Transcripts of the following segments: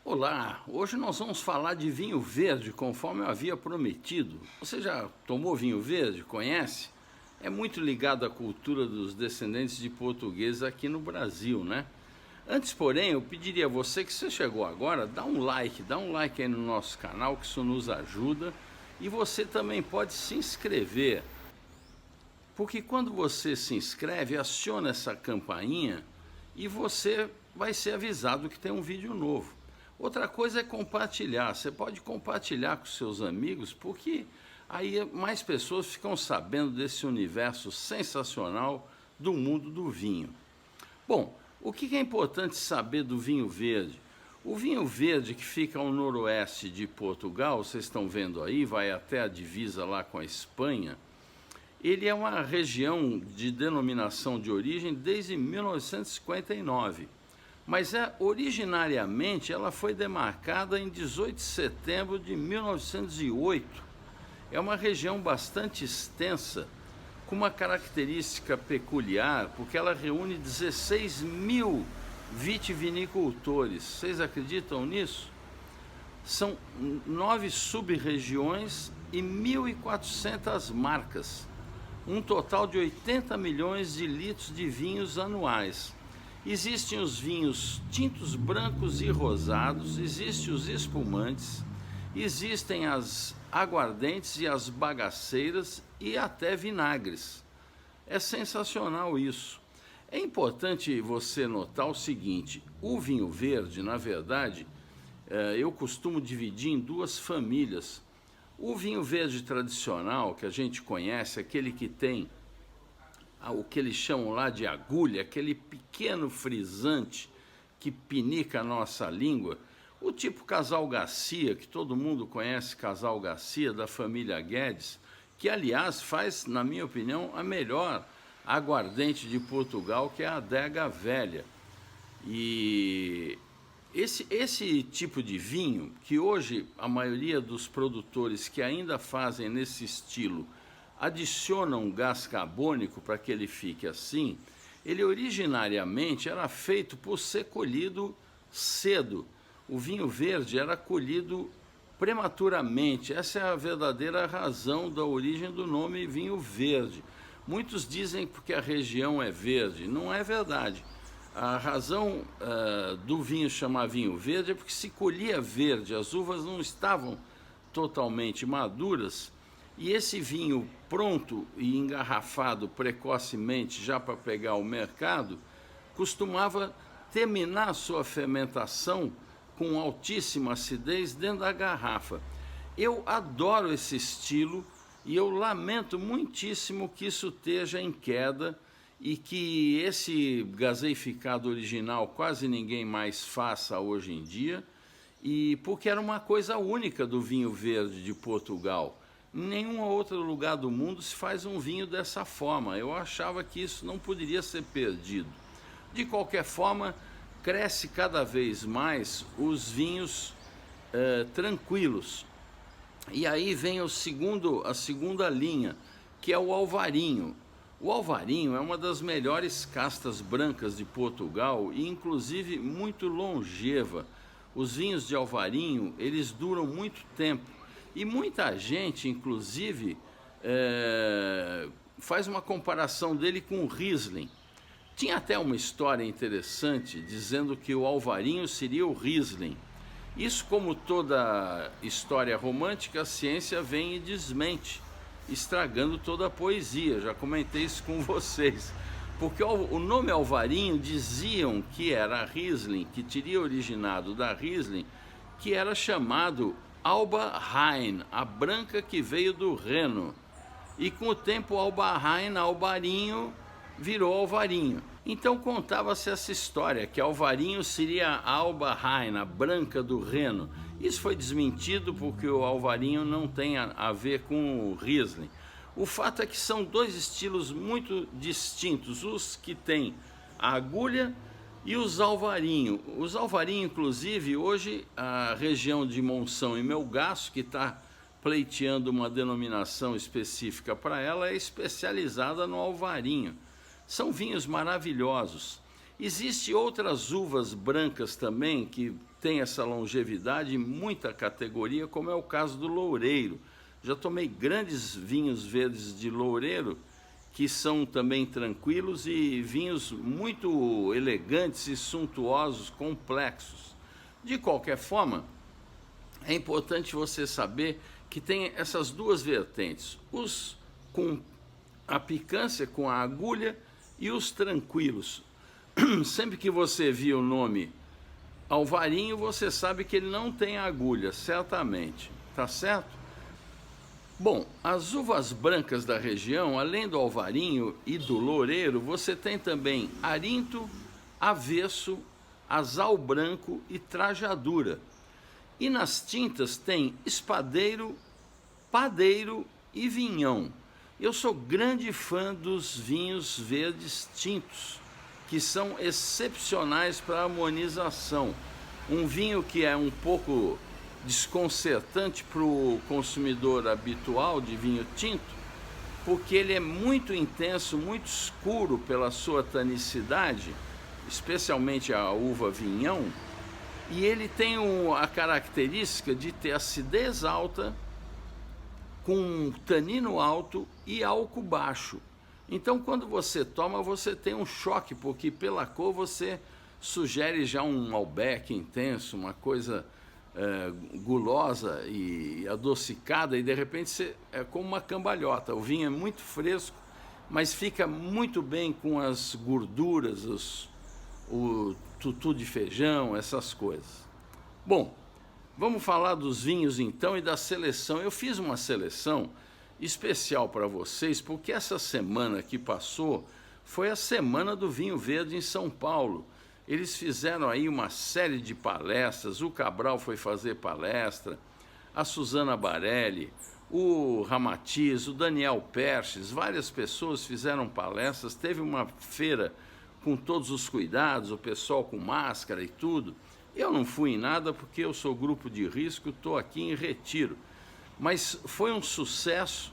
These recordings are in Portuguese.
Olá, hoje nós vamos falar de vinho verde, conforme eu havia prometido. Você já tomou vinho verde? Conhece? É muito ligado à cultura dos descendentes de portugueses aqui no Brasil, né? Antes, porém, eu pediria a você que você chegou agora, dá um like aí no nosso canal, que isso nos ajuda. E você também pode se inscrever, porque quando você se inscreve, aciona essa campainha e você vai ser avisado que tem um vídeo novo. Outra coisa é compartilhar. Você pode compartilhar com seus amigos, porque aí mais pessoas ficam sabendo desse universo sensacional do mundo do vinho. Bom, o que é importante saber do vinho verde? O vinho verde, que fica ao noroeste de Portugal, vocês estão vendo aí, vai até a divisa lá com a Espanha, ele é uma região de denominação de origem desde 1959. Mas originariamente ela foi demarcada em 18 de setembro de 1908. É uma região bastante extensa, com uma característica peculiar, porque ela reúne 16 mil vitivinicultores. Vocês acreditam nisso? São 9 sub-regiões e 1.400 marcas. Um total de 80 milhões de litros de vinhos anuais. Existem os vinhos tintos, brancos e rosados, existem os espumantes, existem as aguardentes e as bagaceiras e até vinagres. É sensacional isso. É importante você notar o seguinte, o vinho verde, na verdade, eu costumo dividir em duas famílias. O vinho verde tradicional, que a gente conhece, aquele que tem o que eles chamam lá de agulha, aquele pequeno frisante que pinica a nossa língua, o tipo Casal Garcia, que todo mundo conhece, Casal Garcia, da família Guedes, que, aliás, faz, na minha opinião, a melhor aguardente de Portugal, que é a Adega Velha. E esse tipo de vinho, que hoje a maioria dos produtores que ainda fazem nesse estilo adicionam gás carbônico para que ele fique assim, ele originariamente era feito por ser colhido cedo. O vinho verde era colhido prematuramente. Essa é a verdadeira razão da origem do nome vinho verde. Muitos dizem porque a região é verde. Não é verdade. A razão do vinho chamar vinho verde é porque se colhia verde, as uvas não estavam totalmente maduras, e esse vinho pronto e engarrafado precocemente, já para pegar o mercado, costumava terminar sua fermentação com altíssima acidez dentro da garrafa. Eu adoro esse estilo e eu lamento muitíssimo que isso esteja em queda e que esse gaseificado original quase ninguém mais faça hoje em dia, e porque era uma coisa única do vinho verde de Portugal. Em nenhum outro lugar do mundo se faz um vinho dessa forma. Eu achava que isso não poderia ser perdido. De qualquer forma, cresce cada vez mais os vinhos tranquilos. E aí vem a segunda linha, que é o Alvarinho. O Alvarinho é uma das melhores castas brancas de Portugal e, inclusive, muito longeva. Os vinhos de Alvarinho, eles duram muito tempo. E muita gente, inclusive, faz uma comparação dele com o Riesling. Tinha até uma história interessante dizendo que o Alvarinho seria o Riesling. Isso, como toda história romântica, a ciência vem e desmente, estragando toda a poesia. Já comentei isso com vocês. Porque o nome Alvarinho diziam que era Riesling, que teria originado da Riesling, que era chamado Alba Rhein, a branca que veio do Reno. E com o tempo Alba Rhein, Alvarinho, virou Alvarinho. Então contava-se essa história, que Alvarinho seria a Alba Rhein, a branca do Reno. Isso foi desmentido porque o Alvarinho não tem a ver com o Riesling. O fato é que são dois estilos muito distintos, os que têm a agulha e os Alvarinho. Os Alvarinho, inclusive, hoje a região de Monção e Melgaço, que está pleiteando uma denominação específica para ela, é especializada no Alvarinho. São vinhos maravilhosos. Existem outras uvas brancas também que têm essa longevidade em muita categoria, como é o caso do Loureiro. Já tomei grandes vinhos verdes de Loureiro, que são também tranquilos, e vinhos muito elegantes e suntuosos, complexos. De qualquer forma, é importante você saber que tem essas duas vertentes, os com a picância, com a agulha, e os tranquilos. Sempre que você viu o nome Alvarinho, você sabe que ele não tem agulha, certamente, tá certo? Bom, as uvas brancas da região, além do Alvarinho e do Loureiro, você tem também Arinto, Avesso, Azal Branco e Trajadura. E nas tintas tem Espadeiro, Padeiro e Vinhão. Eu sou grande fã dos vinhos verdes tintos, que são excepcionais para a harmonização. Um vinho que é um pouco desconcertante para o consumidor habitual de vinho tinto, porque ele é muito intenso, muito escuro pela sua tanicidade, especialmente a uva vinhão, e ele tem a característica de ter acidez alta, com tanino alto e álcool baixo. Então, quando você toma, você tem um choque, porque pela cor você sugere já um Malbec intenso, uma coisa gulosa e adocicada, e de repente é como uma cambalhota. O vinho é muito fresco, mas fica muito bem com as gorduras, o tutu de feijão, essas coisas. Bom, vamos falar dos vinhos então e da seleção. Eu fiz uma seleção especial para vocês, porque essa semana que passou foi a Semana do Vinho Verde em São Paulo. Eles fizeram aí uma série de palestras, o Cabral foi fazer palestra, a Suzana Barelli, o Ramatiz, o Daniel Perches, várias pessoas fizeram palestras, teve uma feira com todos os cuidados, o pessoal com máscara e tudo. Eu não fui em nada porque eu sou grupo de risco, estou aqui em retiro. Mas foi um sucesso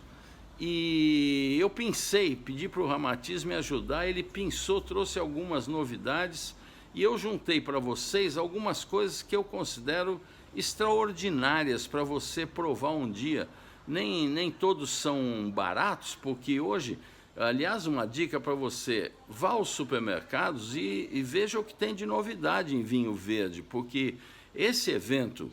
e eu pedi para o Ramatiz me ajudar, ele pensou, trouxe algumas novidades e eu juntei para vocês algumas coisas que eu considero extraordinárias para você provar um dia. Nem todos são baratos, porque hoje, aliás, uma dica para você, vá aos supermercados e veja o que tem de novidade em vinho verde, porque esse evento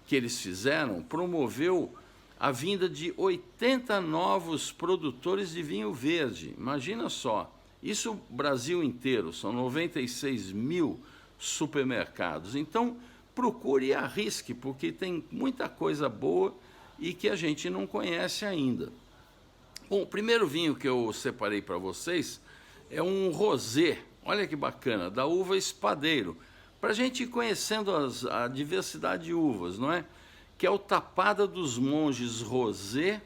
que eles fizeram promoveu a vinda de 80 novos produtores de vinho verde. Imagina só, isso Brasil inteiro, são 96 mil supermercados. Então, procure e arrisque, porque tem muita coisa boa e que a gente não conhece ainda. Bom, o primeiro vinho que eu separei para vocês é um rosé, olha que bacana, da uva Espadeiro, para a gente ir conhecendo a diversidade de uvas, não é? Que é o Tapada dos Monges Rosé,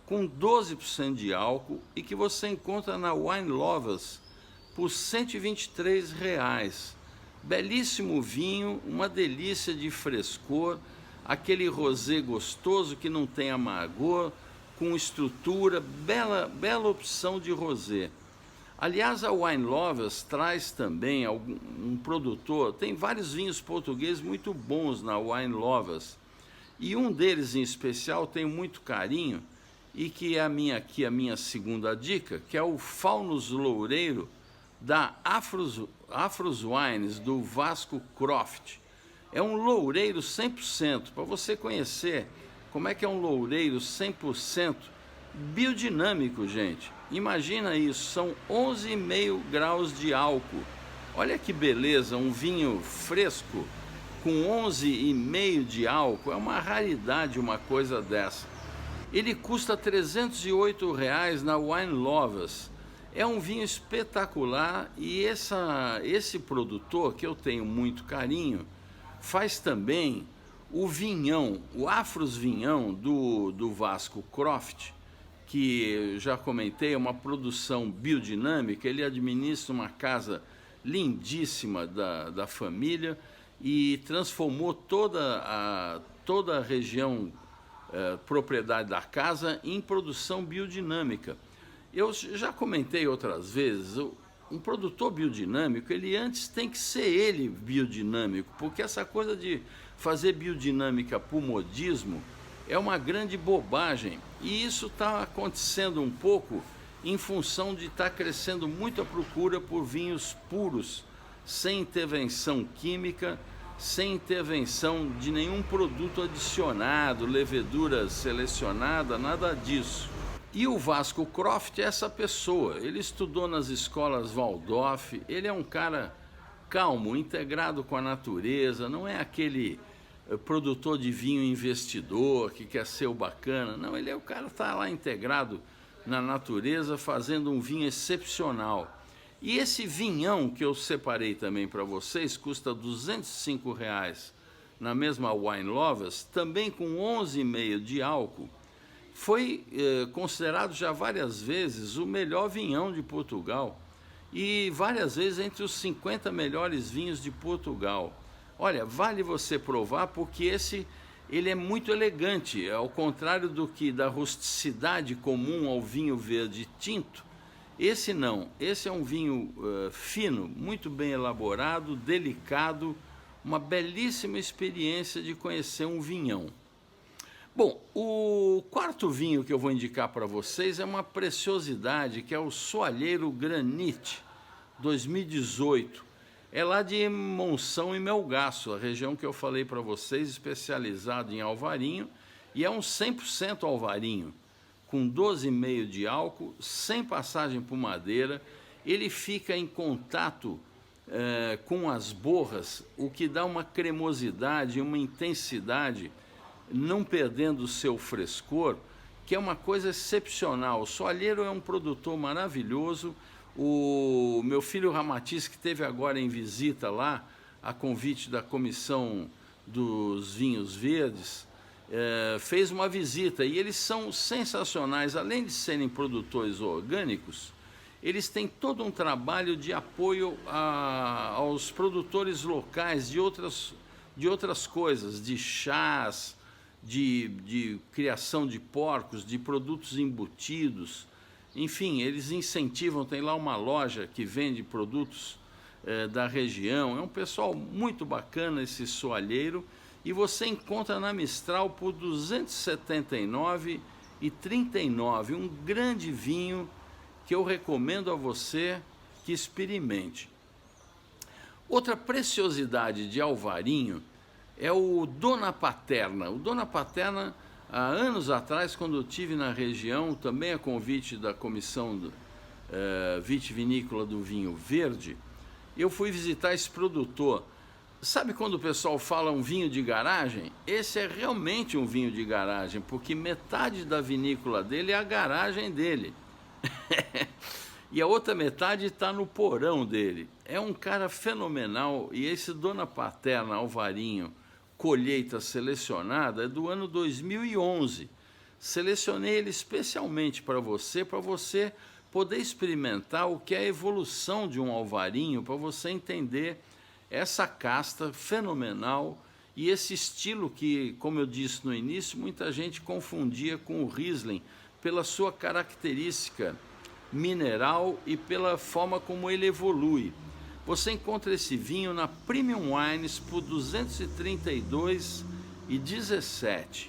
com 12% de álcool e que você encontra na Wine Lovers por R$ 123. Belíssimo vinho, uma delícia de frescor, aquele rosé gostoso que não tem amargor, com estrutura, bela opção de rosé. Aliás, a Wine Lovers traz também um produtor, tem vários vinhos portugueses muito bons na Wine Lovers, e um deles em especial tenho muito carinho, e que é a minha segunda dica, que é o Faunus Loureiro, da Afros Wines, do Vasco Croft. É um loureiro 100%, para você conhecer como é que é um loureiro 100% biodinâmico, gente. Imagina isso, são 11,5 graus de álcool. Olha que beleza, um vinho fresco com 11,5 de álcool, é uma raridade uma coisa dessa. Ele custa R$ 308 na Wine Lovers. É um vinho espetacular e esse produtor, que eu tenho muito carinho, faz também o vinhão, o Afros Vinhão do Vasco Croft, que eu já comentei, é uma produção biodinâmica. Ele administra uma casa lindíssima da família e transformou toda a região propriedade da casa em produção biodinâmica. Eu já comentei outras vezes, um produtor biodinâmico, ele antes tem que ser ele biodinâmico, porque essa coisa de fazer biodinâmica por modismo é uma grande bobagem. E isso está acontecendo um pouco em função de estar crescendo muito a procura por vinhos puros, sem intervenção química, sem intervenção de nenhum produto adicionado, levedura selecionada, nada disso. E o Vasco Croft é essa pessoa. Ele estudou nas escolas Waldorf, ele é um cara calmo, integrado com a natureza, não é aquele produtor de vinho investidor que quer ser o bacana. Não, ele é o cara que está lá integrado na natureza, fazendo um vinho excepcional. E esse vinhão que eu separei também para vocês, custa R$ 205 na mesma Wine Lovers, também com 11,5 de álcool, foi considerado já várias vezes o melhor vinhão de Portugal e várias vezes entre os 50 melhores vinhos de Portugal. Olha, vale você provar, porque ele é muito elegante, ao contrário do que da rusticidade comum ao vinho verde tinto. Esse não, esse é um vinho fino, muito bem elaborado, delicado, uma belíssima experiência de conhecer um vinhão. Bom, o quarto vinho que eu vou indicar para vocês é uma preciosidade, que é o Soalheiro Granite 2018. É lá de Monção e Melgaço, a região que eu falei para vocês, especializado em alvarinho, e é um 100% alvarinho, com 12,5 de álcool, sem passagem por madeira. Ele fica em contato com as borras, o que dá uma cremosidade, uma intensidade, não perdendo o seu frescor, que é uma coisa excepcional. O Soalheiro é um produtor maravilhoso. O meu filho Ramatiz, que esteve agora em visita lá, a convite da Comissão dos Vinhos Verdes, fez uma visita, e eles são sensacionais. Além de serem produtores orgânicos, eles têm todo um trabalho de apoio aos produtores locais de outras coisas, de chás, de criação de porcos, de produtos embutidos. Enfim, eles incentivam, tem lá uma loja que vende produtos da região. É um pessoal muito bacana, esse Soalheiro, e você encontra na Mistral por R$ 279,39, um grande vinho que eu recomendo a você que experimente. Outra preciosidade de alvarinho é o Dona Paterna. O Dona Paterna, há anos atrás, quando eu estive na região, também a convite da Comissão Vitivinícola do Vinho Verde, eu fui visitar esse produtor. Sabe quando o pessoal fala um vinho de garagem? Esse é realmente um vinho de garagem, porque metade da vinícola dele é a garagem dele. E a outra metade está no porão dele. É um cara fenomenal. E esse Dona Paterna Alvarinho, colheita selecionada, é do ano 2011. Selecionei ele especialmente para você poder experimentar o que é a evolução de um alvarinho, para você entender essa casta fenomenal e esse estilo que, como eu disse no início, muita gente confundia com o Riesling, pela sua característica mineral e pela forma como ele evolui. Você encontra esse vinho na Premium Wines por R$ 232,17.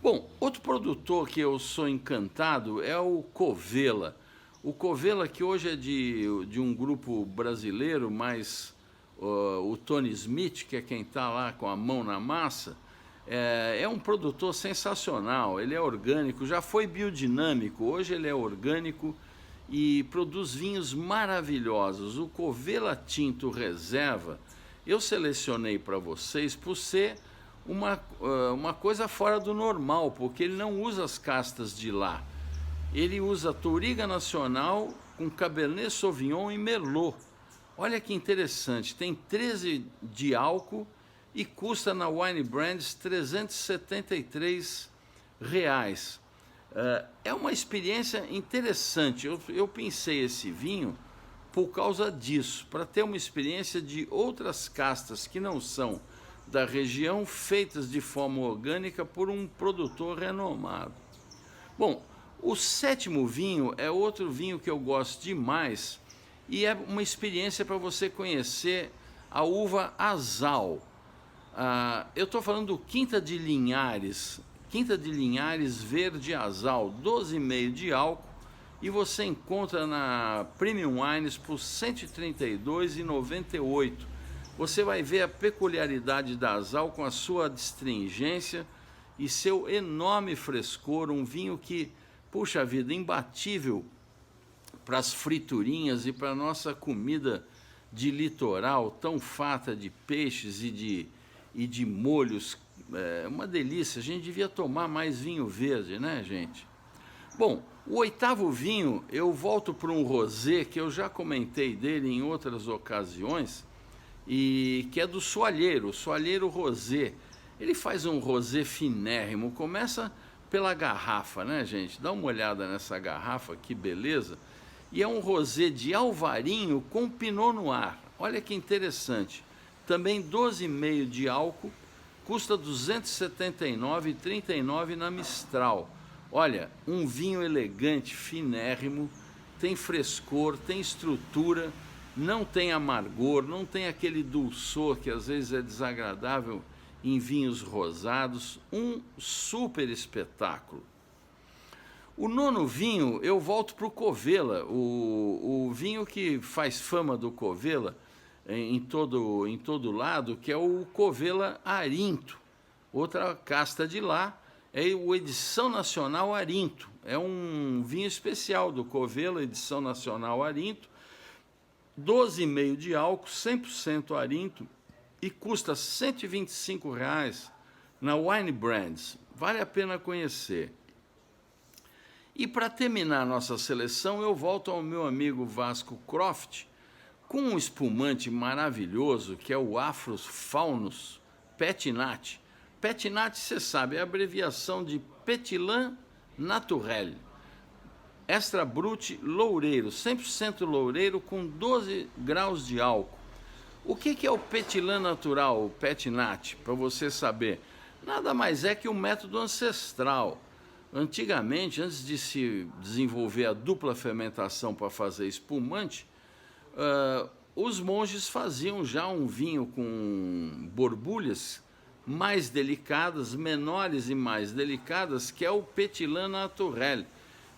Bom, outro produtor que eu sou encantado é o Covela. O Covela, que hoje é de um grupo brasileiro, mas o Tony Smith, que é quem está lá com a mão na massa, é um produtor sensacional. Ele é orgânico, já foi biodinâmico, hoje ele é orgânico e produz vinhos maravilhosos. O Covela Tinto Reserva, eu selecionei para vocês por ser uma coisa fora do normal, porque ele não usa as castas de lá. Ele usa Touriga Nacional com Cabernet Sauvignon e Merlot. Olha que interessante, tem 13 de álcool e custa na Wine Brands R$ 373. É uma experiência interessante. Eu pensei esse vinho por causa disso, para ter uma experiência de outras castas que não são da região, feitas de forma orgânica por um produtor renomado. Bom, o 7º vinho é outro vinho que eu gosto demais e é uma experiência para você conhecer a uva Azal. Eu estou falando do Quinta de Linhares Verde Azal, 12,5 de álcool, e você encontra na Premium Wines por R$ 132,98. Você vai ver a peculiaridade da Azal com a sua astringência e seu enorme frescor, um vinho que, puxa vida, imbatível para as friturinhas e para a nossa comida de litoral, tão farta de peixes e de molhos. É uma delícia, a gente devia tomar mais vinho verde, né, gente? Bom, o 8º vinho, eu volto para um rosé, que eu já comentei dele em outras ocasiões, e que é do Soalheiro, Soalheiro Rosé. Ele faz um rosé finérrimo, começa pela garrafa, né, gente? Dá uma olhada nessa garrafa, que beleza. E é um rosé de Alvarinho com Pinot Noir. Olha que interessante. Também 12,5 de álcool, custa R$ 279,39 na Mistral. Olha, um vinho elegante, finérrimo, tem frescor, tem estrutura, não tem amargor, não tem aquele dulçor que às vezes é desagradável em vinhos rosados. Um super espetáculo. O 9º vinho, eu volto para o Covela, o vinho que faz fama do Covela em todo lado, que é o Covela Arinto. Outra casta de lá é o Edição Nacional Arinto. É um vinho especial do Covela, Edição Nacional Arinto, 12,5 de álcool, 100% Arinto, e custa R$ 125 na Wine Brands. Vale a pena conhecer. E para terminar a nossa seleção, eu volto ao meu amigo Vasco Croft, com um espumante maravilhoso, que é o Afros Faunus Petinat. Petinat, você sabe, é a abreviação de Petit-Lan Naturel. Extra Brut Loureiro, 100% loureiro, com 12 graus de álcool. O que é o Petit-Lan Natural, o Petinat, para você saber? Nada mais é que o método ancestral. Antigamente, antes de se desenvolver a dupla fermentação para fazer espumante, os monges faziam já um vinho com borbulhas mais delicadas, menores e mais delicadas, que é o Petit-Lan Naturel,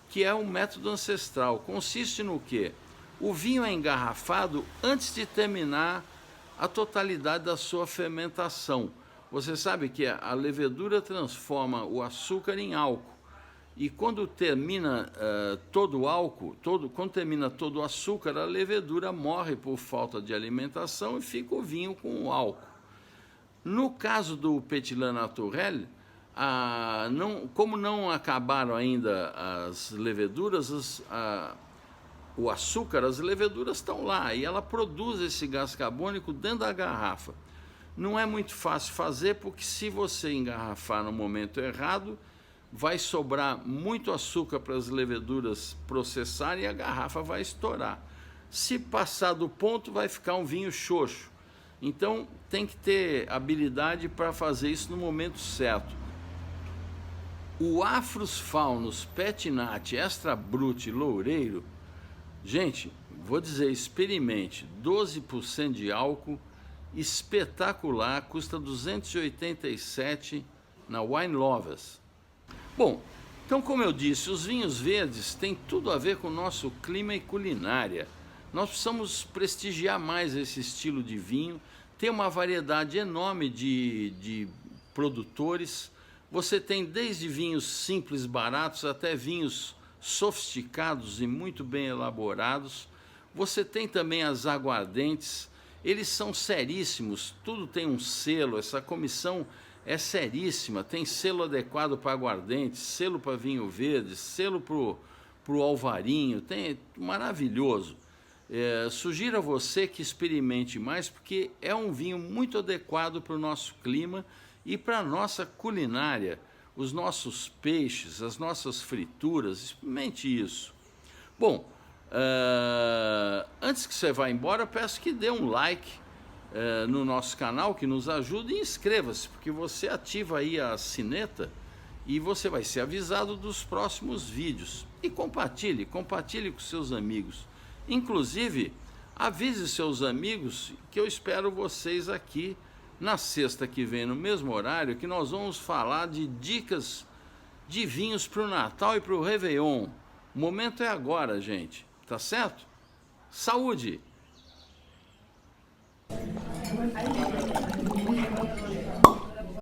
que é um método ancestral. Consiste no quê? O vinho é engarrafado antes de terminar a totalidade da sua fermentação. Você sabe que a levedura transforma o açúcar em álcool. E quando termina todo o álcool, quando termina todo o açúcar, a levedura morre por falta de alimentação e fica o vinho com o álcool. No caso do Petit-Lan Naturel, como não acabaram ainda as leveduras, o açúcar, as leveduras estão lá e ela produz esse gás carbônico dentro da garrafa. Não é muito fácil fazer, porque se você engarrafar no momento errado, vai sobrar muito açúcar para as leveduras processarem e a garrafa vai estourar. Se passar do ponto, vai ficar um vinho xoxo. Então, tem que ter habilidade para fazer isso no momento certo. O Afros Faunus Petinat Extra Brut Loureiro, gente, vou dizer, experimente, 12% de álcool, espetacular, custa R$ 287 na Wine Lovers. Bom, então, como eu disse, os vinhos verdes têm tudo a ver com o nosso clima e culinária. Nós precisamos prestigiar mais esse estilo de vinho. Tem uma variedade enorme de produtores. Você tem desde vinhos simples, baratos, até vinhos sofisticados e muito bem elaborados. Você tem também as aguardentes. Eles são seríssimos, tudo tem um selo, essa comissão é seríssima, tem selo adequado para aguardente, selo para vinho verde, selo para o alvarinho, maravilhoso. Sugiro a você que experimente mais, porque é um vinho muito adequado para o nosso clima e para a nossa culinária, os nossos peixes, as nossas frituras, experimente isso. Bom, antes que você vá embora, eu peço que dê um like no nosso canal, que nos ajuda, e inscreva-se, porque você ativa aí a sineta e você vai ser avisado dos próximos vídeos. E compartilhe com seus amigos. Inclusive, avise seus amigos que eu espero vocês aqui na sexta que vem, no mesmo horário, que nós vamos falar de dicas de vinhos para o Natal e para o Réveillon. O momento é agora, gente. Tá certo? Saúde!